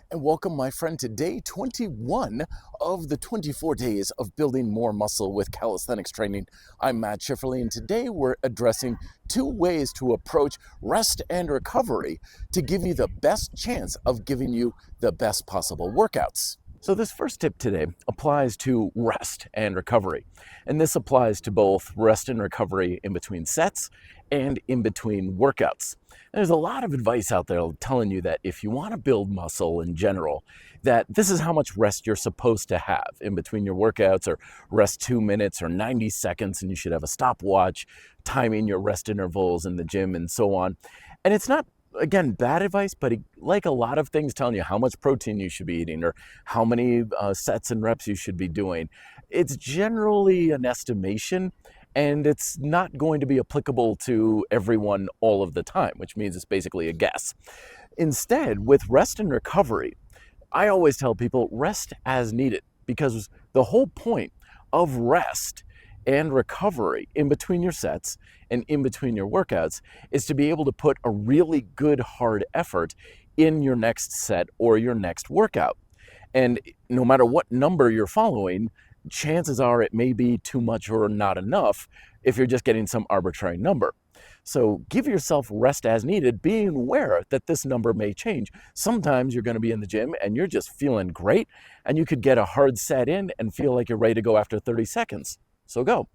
And welcome, my friend, to day 21 of the 24 days of building more muscle with calisthenics training. I'm Matt Schifferly, and today we're addressing two ways to approach rest and recovery to give you the best chance of giving you the best possible workouts. So this first tip today applies to rest and recovery. And this applies to both rest and recovery in between sets and in between workouts. And there's a lot of advice out there telling you that if you want to build muscle in general, that this is how much rest you're supposed to have in between your workouts, or rest 2 minutes or 90 seconds, and you should have a stopwatch timing your rest intervals in the gym and so on. And it's not, again, bad advice, but like a lot of things telling you how much protein you should be eating or how many sets and reps you should be doing, it's generally an estimation, and it's not going to be applicable to everyone all of the time, which means it's basically a guess. Instead, with rest and recovery, I always tell people rest as needed, because the whole point of rest and recovery in between your sets and in between your workouts is to be able to put a really good hard effort in your next set or your next workout. And no matter what number you're following, chances are it may be too much or not enough if you're just getting some arbitrary number. So give yourself rest as needed, being aware that this number may change. Sometimes you're going to be in the gym and you're just feeling great, and you could get a hard set in and feel like you're ready to go after 30 seconds. So go.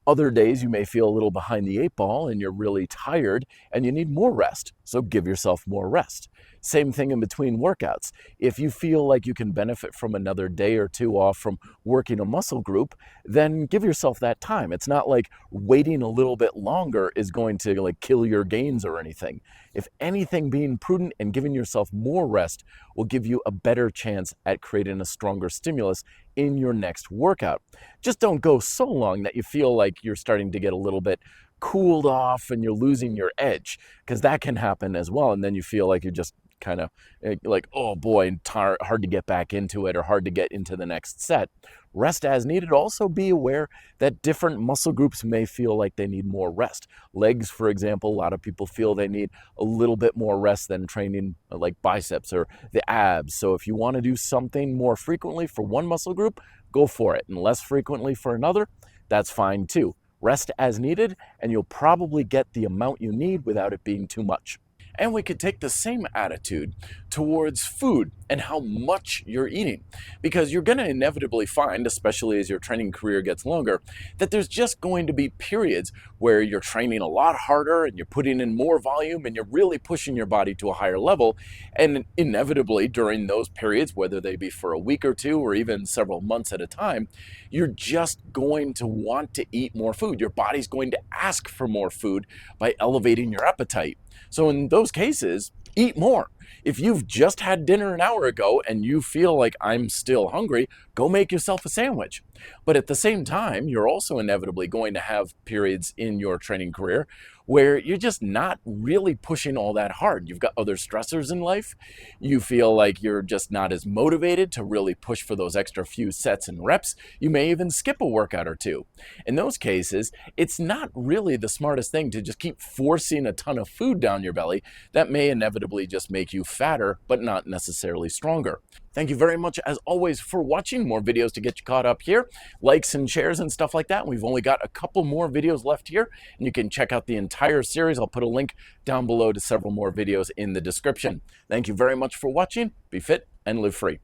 Other days you may feel a little behind the eight ball and you're really tired and you need more rest. So give yourself more rest. Same thing in between workouts. If you feel like you can benefit from another day or two off from working a muscle group, then give yourself that time. It's not like waiting a little bit longer is going to kill your gains or anything. If anything, being prudent and giving yourself more rest will give you a better chance at creating a stronger stimulus in your next workout. Just don't go so long that you feel like you're starting to get a little bit cooled off and you're losing your edge, because that can happen as well. And then you feel like you're just kind of like, oh boy, hard to get back into it or hard to get into the next set. Rest as needed. Also be aware that different muscle groups may feel like they need more rest. Legs, for example, a lot of people feel they need a little bit more rest than training like biceps or the abs. So if you want to do something more frequently for one muscle group, go for it. And less frequently for another, that's fine too. Rest as needed, and you'll probably get the amount you need without it being too much. And we could take the same attitude towards food and how much you're eating, because you're going to inevitably find, especially as your training career gets longer, that there's just going to be periods where you're training a lot harder and you're putting in more volume and you're really pushing your body to a higher level. And inevitably during those periods, whether they be for a week or two or even several months at a time, you're just going to want to eat more food. Your body's going to ask for more food by elevating your appetite. So in those cases, eat more. If you've just had dinner an hour ago and you feel like I'm still hungry, go make yourself a sandwich. But at the same time, you're also inevitably going to have periods in your training career where you're just not really pushing all that hard. You've got other stressors in life. You feel like you're just not as motivated to really push for those extra few sets and reps. You may even skip a workout or two. In those cases, it's not really the smartest thing to just keep forcing a ton of food down your belly. That may inevitably just make you fatter, but not necessarily stronger. Thank you very much, as always, for watching. More videos to get you caught up here. Likes and shares and stuff like that. We've only got a couple more videos left here, and you can check out the entire series. I'll put a link down below to several more videos in the description. Thank you very much for watching. Be fit and live free.